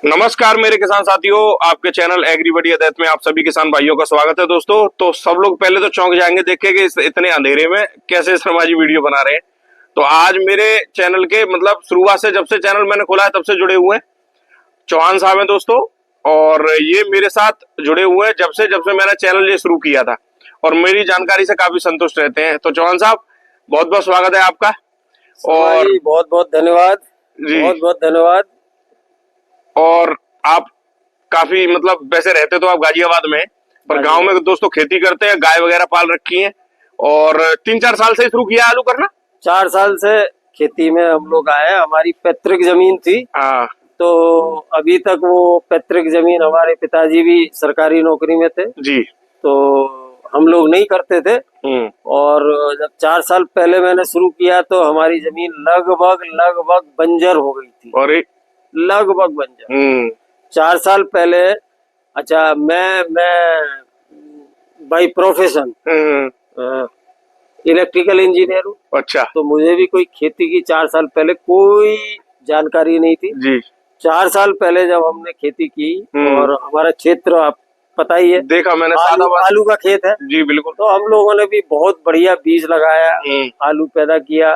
नमस्कार मेरे किसान साथियों, आपके चैनल एग्रीबडी अदैत में आप सभी किसान भाइयों का स्वागत है। दोस्तों, तो सब लोग पहले तो चौंक जाएंगे देख के कि इतने अंधेरे में कैसे शर्मा जी वीडियो बना रहे हैं। तो आज मेरे चैनल के मतलब शुरुआत से, जब से चैनल मैंने खोला है तब से जुड़े हुए हैं चौहान साहब हैं दोस्तों, और ये मेरे साथ जुड़े हुए हैं जब से मैंने चैनल ये शुरू किया था, और मेरी जानकारी से काफी संतुष्ट रहते हैं। तो चौहान साहब, बहुत बहुत स्वागत है आपका। और बहुत बहुत धन्यवाद, बहुत बहुत धन्यवाद। और आप काफी मतलब वैसे रहते तो आप गाजियाबाद में, पर गांव में दोस्तों खेती करते हैं, गाय वगैरह पाल रखी हैं, और 3-4 साल से शुरू किया आलू करना। 4 साल से खेती में हम लोग आए। हमारी पैतृक जमीन थी, हाँ, तो अभी तक वो पैतृक जमीन, हमारे पिताजी भी सरकारी नौकरी में थे जी, तो हम लोग नहीं करते थे। और जब 4 साल पहले मैंने शुरू किया तो हमारी जमीन लगभग बंजर हो गई थी। और लगभग बंजर 4 साल पहले। अच्छा, मैं बाई प्रोफेशन इलेक्ट्रिकल इंजीनियर हूँ। अच्छा, तो मुझे भी कोई खेती की 4 साल पहले कोई जानकारी नहीं थी जी। 4 साल पहले जब हमने खेती की, और हमारा क्षेत्र आप पता ही है, देखा मैंने, आलू का खेत है जी बिल्कुल। तो हम लोगों ने भी बहुत बढ़िया बीज लगाया, आलू पैदा किया,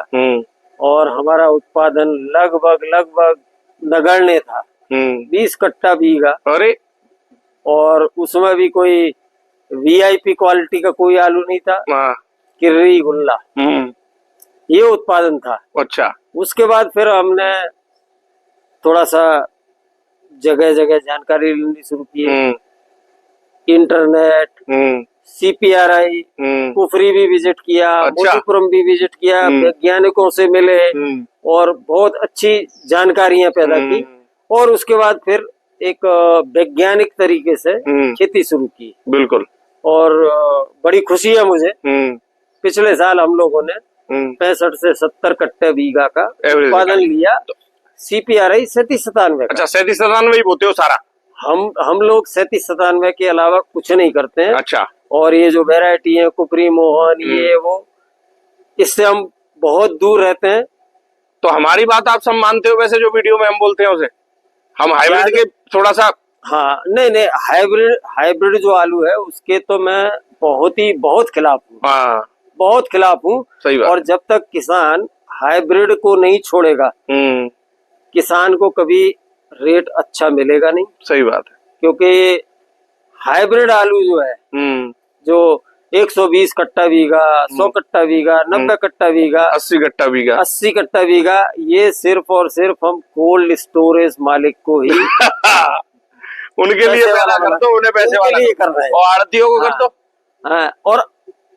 और हमारा उत्पादन लगभग नगण्य था। 20 कट्टा बीघा। अरे, और उसमें भी कोई वीआईपी क्वालिटी का कोई आलू नहीं था, किर्री गुल्ला, ये उत्पादन था। अच्छा। उसके बाद फिर हमने थोड़ा सा जगह जगह जानकारी लेनी शुरू की, इंटरनेट, सीपीआरआई, कुफरी भी विजिट किया, मोतीपुरम भी विजिट किया, वैज्ञानिकों से मिले और बहुत अच्छी जानकारियां पैदा की, और उसके बाद फिर एक वैज्ञानिक तरीके से खेती शुरू की। बिल्कुल। और बड़ी खुशी है मुझे, पिछले साल हम लोगों ने 65 से 70 कट्टे बीघा का उत्पादन लिया। सीपीआरआई 37-97। अच्छा, 37-97 ही बोते हो सारा? हम लोग 37-97 के अलावा कुछ नहीं करते हैं। अच्छा। और ये जो वैरायटी है कुपरी मोहन, ये वो, इससे हम बहुत दूर रहते हैं। तो हमारी बात आप सब मानते हो वैसे, जो वीडियो में हम बोलते हैं उसे? हम हाइब्रिड के थोड़ा सा, हाँ, नहीं, हाइब्रिड जो आलू है उसके तो मैं बहुत खिलाफ हूँ। बहुत खिलाफ हूँ। सही बात। और जब तक किसान हाइब्रिड को नहीं छोड़ेगा, किसान को कभी रेट अच्छा मिलेगा नहीं। सही बात है। क्योंकि हाइब्रिड आलू जो है, जो 120 कट्टा बीघा, 100 कट्टा बीघा, 90 कट्टा बीघा, 80 कट्टा बीघा, 80 कट्टा बीघा, ये सिर्फ और सिर्फ हम कोल्ड स्टोरेज मालिक को ही उनके लिए पैदा कर दो, उन्हें पैसे वाला कर रहे हैं, और आड़तियों को कर दो। हाँ, और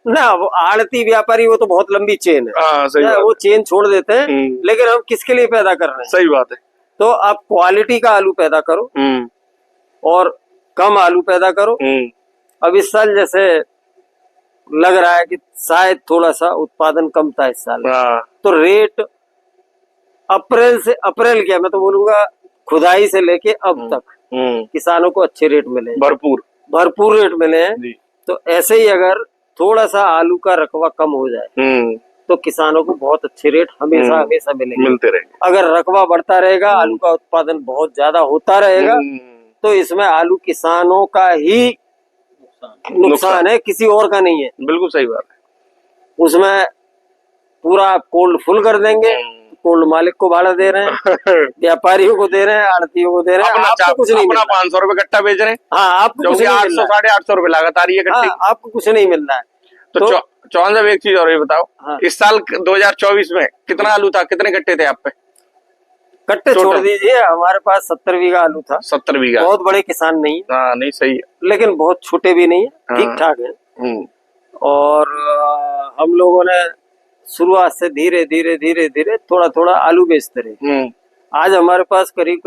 ना वो आड़ती व्यापारी, वो तो बहुत लंबी चेन है। सही बात। वो चेन छोड़ देते हैं, लेकिन हम किसके लिए पैदा कर रहे हैं? सही बात है। तो आप क्वालिटी का आलू पैदा करो और कम आलू पैदा करो। अब इस साल जैसे लग रहा है कि शायद थोड़ा सा उत्पादन कम था इस साल, तो रेट अप्रैल क्या, मैं तो बोलूंगा खुदाई से लेके अब तक किसानों को अच्छे रेट मिले, भरपूर रेट मिले हैं। तो ऐसे ही अगर थोड़ा सा आलू का रकबा कम हो जाए तो किसानों को बहुत अच्छे रेट हमेशा मिलते रहेंगे। अगर रकबा बढ़ता रहेगा, आलू का उत्पादन बहुत ज्यादा होता रहेगा, तो इसमें आलू किसानों का ही नुकसान है, किसी और का नहीं है। बिल्कुल सही बात है। उसमें पूरा कोल्ड फुल कर देंगे, कोल्ड मालिक को भाड़ा दे रहे हैं, व्यापारियों को दे रहे हैं, आड़तियों को दे रहे हैं, आपको कुछ नहीं, अपना 500 रुपए कट्टा बेच रहे हैं। हाँ, आपको 800-850 रुपए लागत आ रही है कट्टे, आपको कुछ नहीं मिल रहा है। तो चौहान साहब, एक चीज और ये बताओ, इस साल 2024 में कितना आलू था, कितने कट्टे थे आप पे? कट्टे छोड़ दीजिए, हमारे पास 70 बीघा आलू था। 70 बीघा, बहुत बड़े किसान नहीं। हाँ, नहीं, सही है, लेकिन बहुत छोटे भी नहीं है, ठीक ठाक है। और हम लोगों ने शुरुआत से धीरे धीरे थोड़ा आलू बेचते रहे। आज हमारे पास करीब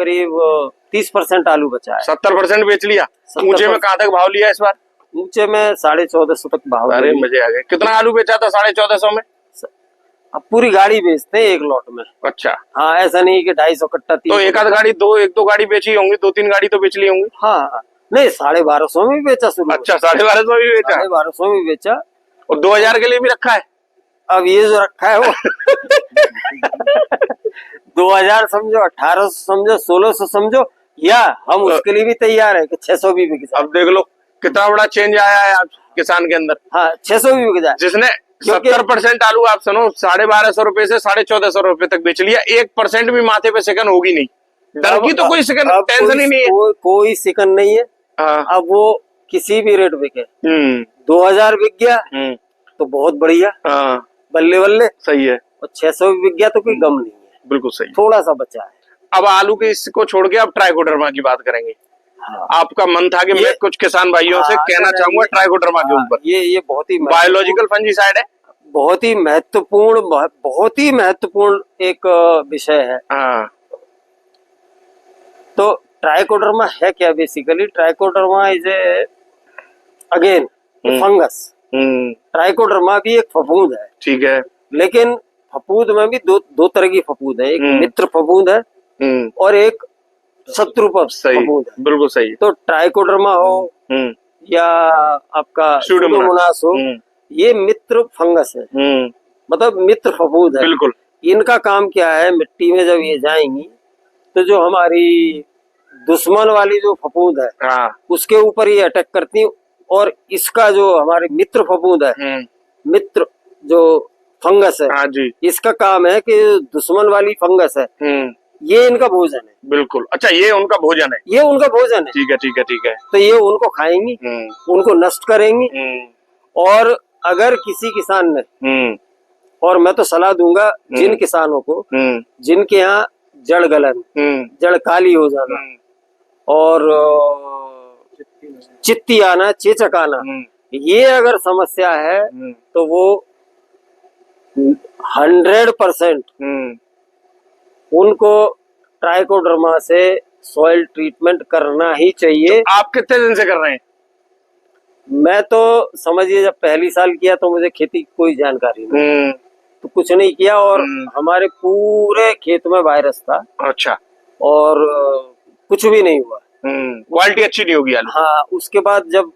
30% आलू बचा है। 70% बेच लिया। ऊंचे में कहाँ तक भाव लिया इस बार? ऊंचे में 1450 तक भाव। अरे मजे आ गए। कितना आलू बेचा था 1450 में? अब पूरी गाड़ी बेचते हैं एक लॉट में। अच्छा। हाँ, ऐसा नहीं कि 250 कट्टा। तो एक आध गाड़ी, एक दो गाड़ी बेची होंगी, 2-3 गाड़ी तो बेच ली होंगी। हाँ, नहीं, 1250 में भी बेचा शुरू। अच्छा, 1250 में भी बेचा? 1250 में भी बेचा। और 2000 के लिए भी रखा है? अब ये जो रखा है वो 2000 समझो, 1800 समझो, 1600 समझो, या हम उसके लिए भी तैयार है कि 600 भी बिक जाए। अब देख लो कितना बड़ा चेंज आया है आज किसान के अंदर। हाँ, 600 भी बिक जाए। जिसने 70% आलू आप सुनो 1250 रुपए से 1450 रुपए तक बेच लिया, 1% भी माथे पे सेकंड होगी नहीं। डर की तो कोई सेकंड टेंशन ही नहीं है, कोई सेकंड नहीं है। अब वो किसी भी रेट बिके, 2000 बिक गया तो बहुत बढ़िया, बल्ले बल्ले सही है, और 600 भी बिक गया तो कोई गम नहीं है। बिल्कुल सही, थोड़ा सा बचा है। अब आलू के इसको छोड़ के अब ट्राइकोडर्मा की बात करेंगे। हाँ। आपका मन था कि मैं कुछ किसान भाइयों से कहना चाहूंगा ट्राइकोडर्मा के ऊपर। ये बहुत ही बायोलॉजिकल फंजीसाइड है, बहुत ही महत्वपूर्ण एक विषय है। हाँ। तो ट्राइकोडर्मा है क्या? Basically trichoderma is again fungus. Trichoderma भी एक फफूंद है, ठीक है, लेकिन फफूंद में भी दो तरह की फफूंद है, एक मित्र फफूंद है और एक शत्रु फफूंद है। बिल्कुल सही। तो ट्राइकोडर्मा हो या आपका सूडोमोनास हो, ये मित्र फंगस है, मतलब मित्र फफूंद है। बिल्कुल। इनका काम क्या है, मिट्टी में जब ये जाएंगी तो जो हमारी दुश्मन वाली जो फफूंद है, हाँ, उसके ऊपर ये अटैक करती है, और इसका जो हमारे मित्र फफूंद है, मित्र जो फंगस है, हाँ जी, इसका काम है कि दुश्मन वाली फंगस है, ये इनका भोजन है। बिल्कुल। अच्छा, ये उनका भोजन है, ये उनका भोजन है। ठीक है, ठीक है, ठीक है। तो ये उनको खाएंगी, उनको नष्ट करेंगी। और अगर किसी किसान ने, और मैं तो सलाह दूंगा जिन किसानों को जिनके यहाँ जड़ गलन, जड़ काली हो जाना और चित्ती आना, चेचक आना, ये अगर समस्या है तो वो 100% उनको ट्राइकोडर्मा से सॉइल ट्रीटमेंट करना ही चाहिए। तो आप कितने दिन से कर रहे हैं? मैं तो समझिए जब पहली साल किया तो मुझे खेती की कोई जानकारी नहीं, तो कुछ नहीं किया, और हमारे पूरे खेत में वायरस था। अच्छा। और कुछ भी नहीं हुआ, क्वालिटी अच्छी नहीं होगी आलू। हाँ, उसके बाद जब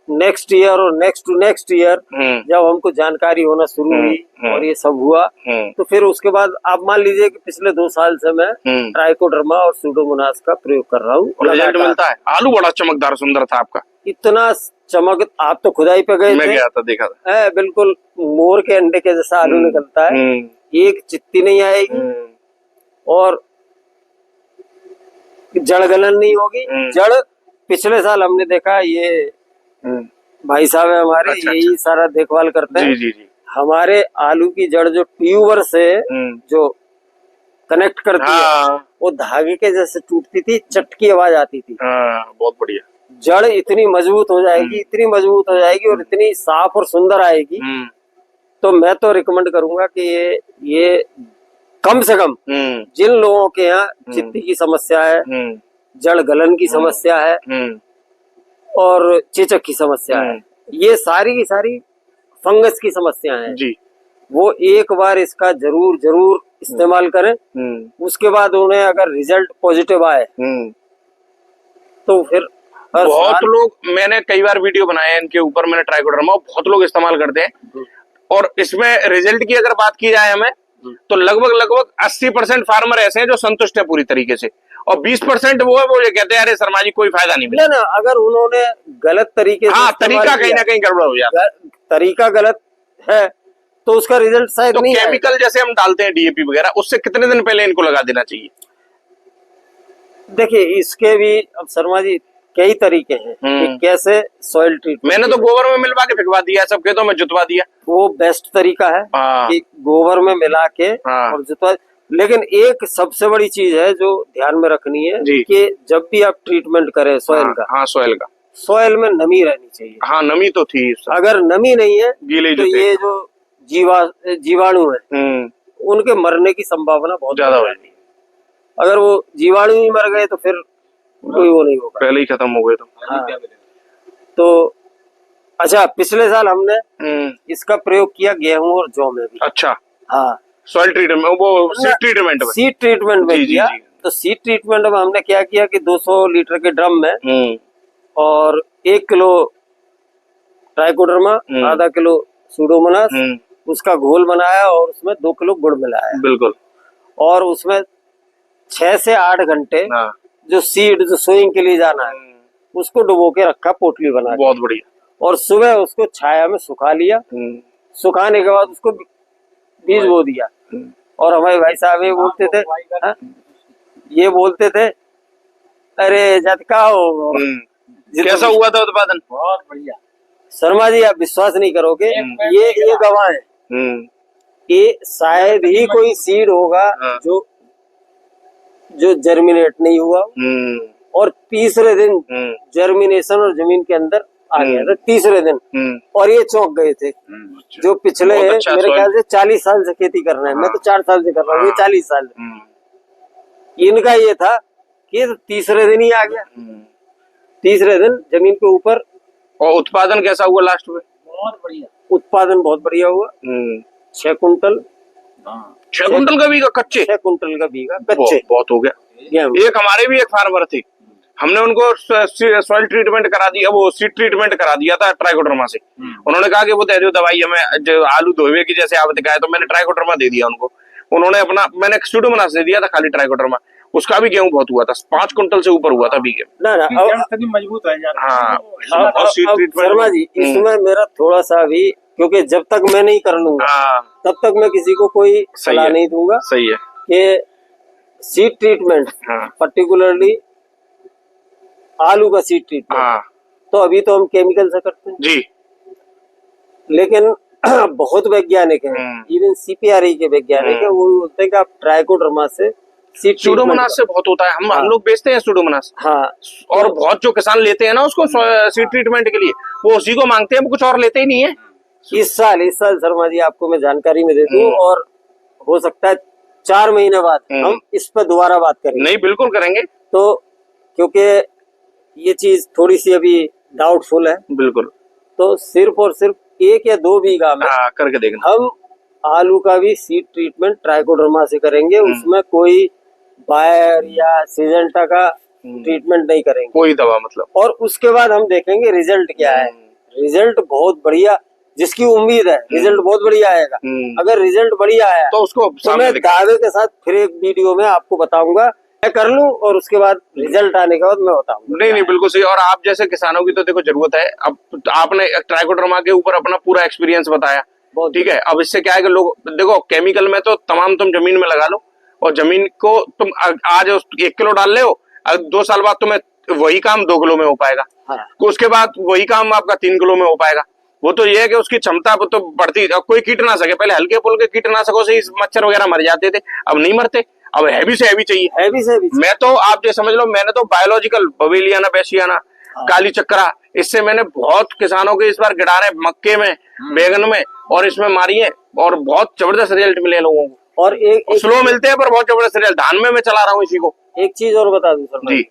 नेक्स्ट ईयर और नेक्स्ट टू नेक्स्ट ईयर जब हमको जानकारी होना शुरू हुई और ये सब हुआ, तो फिर उसके बाद आप मान लीजिए कि पिछले 2 साल से मैं ट्राइकोडर्मा और सूडोमोनास का प्रयोग कर रहा हूँ। रिजल्ट मिलता है। आलू बड़ा चमकदार सुंदर था आपका, इतना चमक, आप तो खुदाई पे गए थे? मैं गया था, देखा था। बिल्कुल मोर के अंडे के जैसा आलू निकलता है, एक चित्ती नहीं आएगी और जड़ गलन नहीं होगी। जड़ पिछले साल हमने देखा, ये भाई साहब है हमारे, अच्छा, यही अच्छा, सारा देखभाल करते हैं। जी, जी। हमारे आलू की जड़ जो ट्यूबर से जो कनेक्ट करती है, वो धागे के जैसे टूटती थी, चट की आवाज आती थी। बहुत बढ़िया। जड़ इतनी मजबूत हो जाएगी, इतनी मजबूत हो जाएगी और इतनी साफ और सुंदर आएगी। तो मैं तो रिकमेंड करूंगा कि ये कम से कम जिन लोगों के यहाँ चित्ती की समस्या है, जड़ गलन की समस्या है और चेचक की समस्या है, ये सारी की सारी फंगस की समस्या है जी, वो एक बार इसका जरूर इस्तेमाल करें। उसके बाद उन्हें अगर रिजल्ट पॉजिटिव आए तो फिर बहुत लोग, मैंने कई बार वीडियो बनाए हैं इनके ऊपर, मैंने ट्राइकोडर्मा, बहुत लोग इस्तेमाल करते हैं, और इसमें रिजल्ट की अगर बात की जाए हमें तो लगभग 80% फार्मर ऐसे हैं जो संतुष्ट है पूरी तरीके से, और 20% वो है वो ये कहते हैं अरे शर्मा जी कोई फायदा नहीं मिला ना। अगर उन्होंने गलत तरीके से, हाँ, तरीका कहीं ना कहीं गड़बड़ हो जाता है, तरीका गलत है तो उसका रिजल्ट शायद नहीं। केमिकल जैसे हम डालते हैं डीएपी वगैरह, उससे कितने दिन पहले इनको लगा देना चाहिए? देखिए, इसके भी अब शर्मा जी कई तरीके हैं कि कैसे सॉइल ट्रीटमेंट। मैंने तो गोबर में मिलवा के फेंकवा दिया, सब खेतों में जुतवा दिया, वो बेस्ट तरीका है कि गोबर में मिला के और जुतवा। लेकिन एक सबसे बड़ी चीज है जो ध्यान में रखनी है कि जब भी आप ट्रीटमेंट करें सॉइल का, हाँ, सॉइल में नमी रहनी चाहिए। हाँ, नमी तो थी। अगर नमी नहीं है तो ये जो जीवाणु है उनके मरने की संभावना बहुत ज्यादा हो जाती है। अगर वो जीवाणु ही मर गए तो फिर कोई वो नहीं होगा, पहले ही खत्म हो गए तो। हाँ। तो अच्छा, पिछले साल हमने इसका प्रयोग किया गेहूं और जौ में भी। अच्छा। हाँ, सॉइल ट्रीटमेंट, वो सीड ट्रीटमेंट में किया। तो सीड ट्रीटमेंट में हमने क्या किया कि 200 लीटर के ड्रम में और 1 किलो ट्राइकोडर्मा, आधा किलो सूडोमोनास, उसका घोल बनाया और उसमें 2 किलो गुड़ मिलाया। बिल्कुल। और उसमें 6 से 8 घंटे जो सीड जो सोइंग के लिए जाना है उसको डुबो के रखा पोटली बना के। बहुत बढ़िया। और सुबह उसको छाया में सुखा लिया, सुखाने के बाद उसको बीज बो दिया। और हमारे भाई साहब ये बोलते थे अरे झटका हो। कैसा हुआ था उत्पादन? बहुत बढ़िया शर्मा जी, आप विश्वास नहीं करोगे, ये गवाह है कि शायद ही कोई सीड होगा जो जर्मिनेट नहीं हुआ और तीसरे दिन जर्मिनेशन और जमीन के अंदर आ गया था तीसरे दिन। और ये चौंक गए थे जो पिछले मेरे ख्याल से 40 साल से खेती कर रहे हैं। मैं तो 4 साल से कर रहा हूँ, ये 40 साल से। इनका ये था कि तीसरे दिन ही आ गया, तीसरे दिन जमीन के ऊपर। और उत्पादन कैसा हुआ लास्ट में? बहुत बढ़िया उत्पादन, बहुत बढ़िया हुआ। 6 कुंटल 6 कुंटल का बीघा कच्चे? 6 कुंटल का बीघा कच्चे। बहुत हो गया। एक हमारे भी एक फार्मर थे, हमने उनको सॉइल ट्रीटमेंट करा दिया, वो सीड ट्रीटमेंट करा दिया था ट्राइकोडर्मा से। उन्होंने कहा कि वो दे दो दवाई हमें, जो आलू धोए की जैसे आप दिखाए, तो मैंने ट्राइकोडर्मा दे दिया उनको। उन्होंने अपना, मैंने स्यूडोमोनास दे दिया था खाली ट्राइकोडर्मा। उसका भी गेहूं बहुत हुआ था, 5 कुंटल से ऊपर हुआ था बीघे। मजबूत है यार। हाँ शर्मा जी, इसमें मेरा थोड़ा सा भी, क्योंकि जब तक मैं नहीं कर लूंगा तब तक मैं किसी को कोई सलाह नहीं दूंगा। सही है कि सीड ट्रीटमेंट, पर्टिकुलरली आलू का सीड ट्रीटमेंट, तो अभी तो हम केमिकल से करते हैं जी, लेकिन बहुत वैज्ञानिक हैं, इवन सीपीआरई के वैज्ञानिक है, वो बोलते हैं कि आप ट्राइकोडर्मा से स्यूडोमोनास से बहुत होता है। हम लोग बेचते हैं स्यूडोमोनास। और बहुत जो किसान लेते हैं ना उसको सीड ट्रीटमेंट के लिए, वो उसी को मांगते हैं, वो कुछ और लेते ही नहीं है। इस साल शर्मा जी आपको मैं जानकारी में दे दूं, और हो सकता है 4 महीने बाद हम इस पर दोबारा बात करेंगे। नहीं, बिल्कुल करेंगे। तो क्योंकि ये चीज थोड़ी सी अभी डाउटफुल है। बिल्कुल। तो सिर्फ और सिर्फ 1 या 2 बीघा में करके देखना, हम आलू का भी सीड ट्रीटमेंट ट्राइकोडर्मा से करेंगे। उसमें कोई बायर या सिजेंटा का ट्रीटमेंट नहीं करेंगे, कोई दवा मतलब। और उसके बाद हम देखेंगे रिजल्ट क्या है। रिजल्ट बहुत बढ़िया, जिसकी उम्मीद है रिजल्ट बहुत बढ़िया आएगा। अगर रिजल्ट बढ़िया आया तो उसको मैं दावे के साथ फिर एक वीडियो में आपको बताऊंगा, मैं कर लूं, और उसके बाद रिजल्ट आने के बाद मैं बताऊंगा। नहीं, बिल्कुल सही। और आप जैसे किसानों की तो देखो जरूरत है। अब आपने ट्राइकोडर्मा के ऊपर अपना पूरा एक्सपीरियंस बताया, ठीक है। अब इससे क्या है कि लोग देखो, केमिकल में तो तमाम तुम जमीन में लगा लो, और जमीन को तुम आज 1 किलो डाल ले हो, 2 साल बाद तुम्हें वही काम 2 किलो में हो पाएगा। उसके बाद वही काम आपका 3 किलो में हो पाएगा। वो तो ये है कि उसकी क्षमता तो बढ़ती। अब कोई कीटनाशक है, पहले हल्के फुल्के कीटनाशकों से मच्छर वगैरह मर जाते थे, अब नहीं मरते। अब हैवी से हैवी चाहिए, हैवी से हैवी। मैं तो आप ये समझ लो, मैंने तो बायोलॉजिकल बवेलियाना, बेसियाना, काली चक्रा, इससे मैंने बहुत किसानों के इस बार गिडारे मक्के में, बैगन में और इसमें मारी है, और बहुत जबरदस्त रिजल्ट मिले लोगों को। और एक स्लो मिलते हैं पर बहुत जबरदस्त रिजल्ट। धान में मैं चला रहा हूँ इसी को। एक चीज और बता दूं सर जी,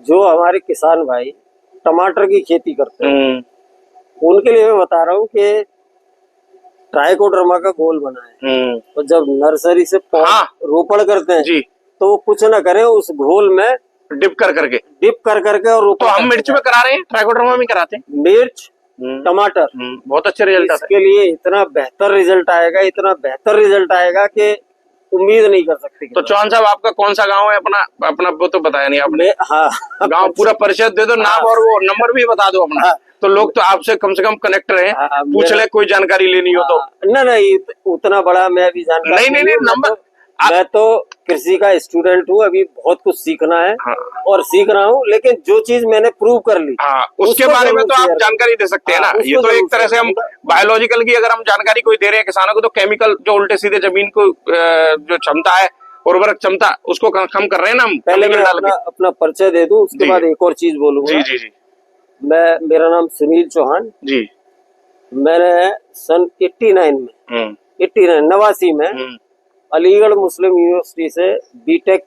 जो हमारे किसान भाई टमाटर की खेती करते हैं, उनके लिए मैं बता रहा हूँ कि ट्राइकोडर्मा का घोल बनाएं। तो जब नर्सरी से रोपण करते हैं जी, तो कुछ ना करें, उस घोल में डिप कर करके और रोपण। तो हम मिर्च में करा रहे हैं, ट्राइकोडर्मा में कराते हैं, मिर्च, टमाटर। बहुत अच्छे रिजल्ट आते हैं। इसके लिए इतना बेहतर रिजल्ट आएगा, इतना बेहतर रिजल्ट आएगा कि उम्मीद नहीं कर सकते। तो चौहान साहब, आपका कौन सा गांव है? अपना वो तो बताया नहीं आपने। गांव पूरा परिचय दे दो, नाम और वो नंबर भी बता दो अपना। तो लोग तो आपसे कम से कम कनेक्ट रहे, पूछ ले, कोई जानकारी लेनी हो तो। नहीं, उतना बड़ा मैं भी जानकारी नहीं, नंबर। मैं तो कृषि का स्टूडेंट हूँ, अभी बहुत कुछ सीखना है और सीख रहा हूँ, लेकिन जो चीज मैंने प्रूव कर ली उसके बारे में तो आप जानकारी दे सकते हैं ना। ये तो एक तरह से हम बायोलॉजिकल की अगर हम जानकारी कोई दे रहे हैं किसानों को, तो केमिकल जो उल्टे सीधे जमीन को जो क्षमता है, उर्वरक क्षमता, उसको कम कर रहे हैं ना हम। पहले मैं अपना परिचय दे दूं, उसके बाद एक और चीज बोलूंगा। जी। मेरा नाम सुनील चौहान जी। मैंने सन 89 में अलीगढ़ मुस्लिम यूनिवर्सिटी से बीटेक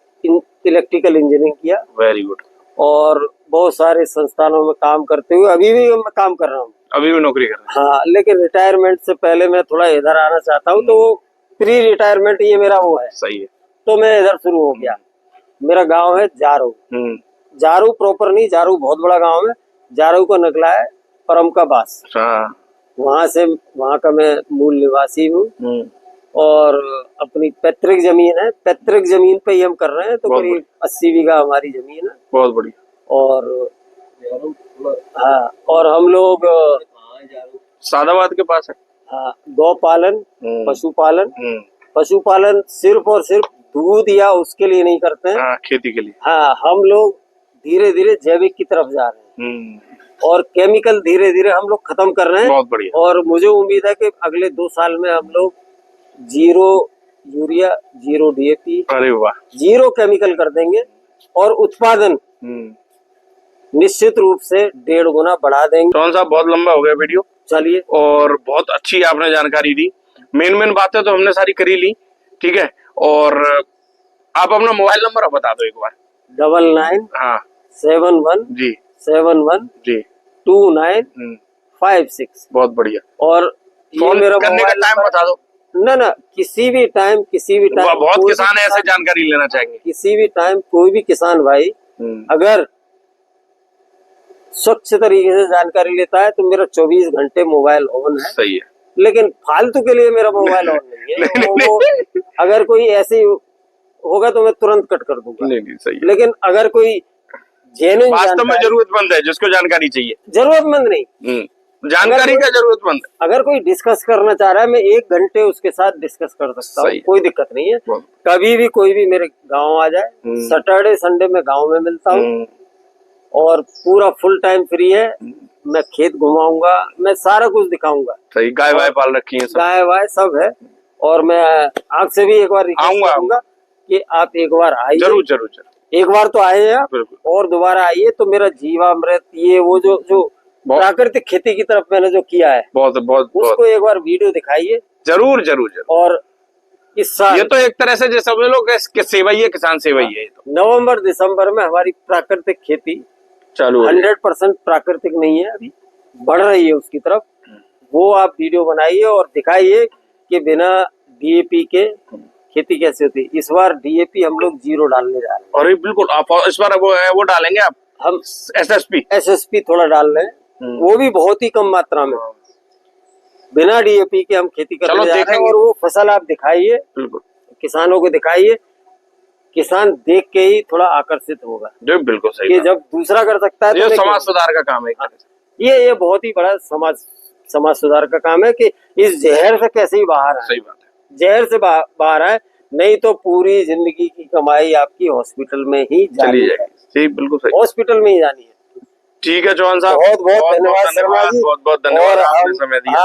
इलेक्ट्रिकल इंजीनियरिंग किया। Very good. और बहुत सारे संस्थानों में काम करते हुए अभी भी मैं काम कर रहा हूँ, अभी भी नौकरी कर रहा हूँ। हाँ, लेकिन रिटायरमेंट से पहले मैं थोड़ा इधर आना चाहता हूँ, तो प्री रिटायरमेंट ये मेरा वो है। सही है। तो मैं इधर शुरू हो गया। मेरा गांव है जारू। जारू प्रॉपर नहीं, जारू बहुत बड़ा गांव है। जारू को निकला है परम का बास, वहाँ का मैं मूल निवासी हूँ। और अपनी पैतृक जमीन है, पैतृक जमीन पे ही हम कर रहे हैं। तो करीब 80 बीघा हमारी जमीन है। बहुत बढ़िया। और हाँ, और हम लोग सादाबाद के पास है। हाँ, गौ पालन, पशुपालन, पशुपालन सिर्फ और सिर्फ दूध या उसके लिए नहीं करते हैं। खेती के लिए। हाँ, हम लोग धीरे धीरे जैविक की तरफ जा रहे हैं और केमिकल धीरे धीरे हम लोग खत्म कर रहे हैं। बहुत बढ़िया। और मुझे उम्मीद है कि अगले 2 साल में हम लोग 0 यूरिया, 0 DAP, अरे वाह, 0 केमिकल कर देंगे और उत्पादन निश्चित रूप से 1.5 गुना बढ़ा देंगे। चौहान साहब, बहुत लंबा हो गया वीडियो, चलिए। और बहुत अच्छी आपने जानकारी दी। मेन बातें तो हमने सारी करी ली, ठीक है। और आप अपना मोबाइल नंबर बता दो एक बार। 99 हाँ 71 जी 71 जी 2956। बहुत बढ़िया। और फोन मेरा करने का टाइम बता दो। ना किसी भी टाइम बहुत किसान ऐसे जानकारी लेना चाहेंगे। किसी भी टाइम कोई भी किसान भाई अगर स्वच्छ तरीके से जानकारी लेता है तो मेरा 24 घंटे मोबाइल ऑन है। सही है। लेकिन फालतू के लिए मेरा मोबाइल ऑन नहीं है। नहीं। अगर कोई ऐसे होगा तो मैं तुरंत कट कर दूंगा। नहीं, सही है। लेकिन अगर कोई जेन्युइन वास्तव में जरूरतमंद है, जिसको जानकारी चाहिए, जरूरतमंद नहीं, जानकारी का जरूरतमंद, अगर कोई डिस्कस करना चाह रहा है, मैं 1 घंटे उसके साथ डिस्कस कर सकता हूँ, कोई दिक्कत नहीं है। कभी भी कोई भी मेरे गांव आ जाए, सैटरडे संडे में गांव में मिलता हूँ और पूरा फुल टाइम फ्री है। मैं खेत घुमाऊंगा, मैं सारा कुछ दिखाऊंगा। सही, गाय वाय पाल रखी है, गाय वाय सब है। और मैं आपसे भी एक बार रिक्वेस्ट करूंगा कि आप एक बार आइए। जरूर जरूर जरूर, एक बार तो आए आप और दोबारा आइए तो मेरा जीवामृत, ये वो जो प्राकृतिक खेती की तरफ मैंने जो किया है, उसको एक बार वीडियो दिखाइए। जरूर जरूर जरूर। और इस साल ये तो एक तरह से जैसे समझ लो कि सेवा ही है, किसान सेवा ही है। तो नवंबर दिसंबर में हमारी प्राकृतिक खेती चालू 100% प्राकृतिक नहीं है, अभी बढ़ रही है उसकी तरफ। वो आप वीडियो बनाइए और दिखाइए कि बिना DAP के खेती कैसे होती है। इस बार DAP हम लोग 0 डालने जा रहे हैं। अरे बिल्कुल, आप इस बार वो डालेंगे आप? हम SSP थोड़ा डाल रहे हैं, वो भी बहुत ही कम मात्रा में। बिना DAP के हम खेती करने जा रहे हैं। और वो फसल आप दिखाइए, किसानों को दिखाइए, किसान देख के ही थोड़ा आकर्षित होगा। जो बिल्कुल सही कि जब दूसरा कर सकता है तो समाज सुधार का काम है। ये बहुत ही बड़ा समाज सुधार का काम है कि इस जहर से कैसे ही बाहर आए। सही बात है, जहर से बाहर आए, नहीं तो पूरी जिंदगी की कमाई आपकी हॉस्पिटल में ही चली जाएगी। बिल्कुल सही, हॉस्पिटल में ही जानी है। ठीक है चौहान साहब, बहुत बहुत धन्यवाद शर्मा जी, बहुत बहुत धन्यवाद। आपने समय दिया।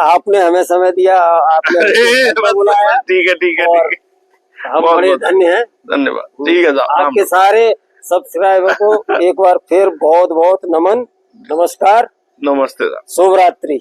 आपने हमें समय दिया, आपने बुलाया। ठीक है, हम बड़े धन्य हैं। धन्यवाद। ठीक है साहब, आपके सारे सब्सक्राइबर को एक बार फिर बहुत बहुत नमन, नमस्कार, नमस्ते, शुभ रात्रि।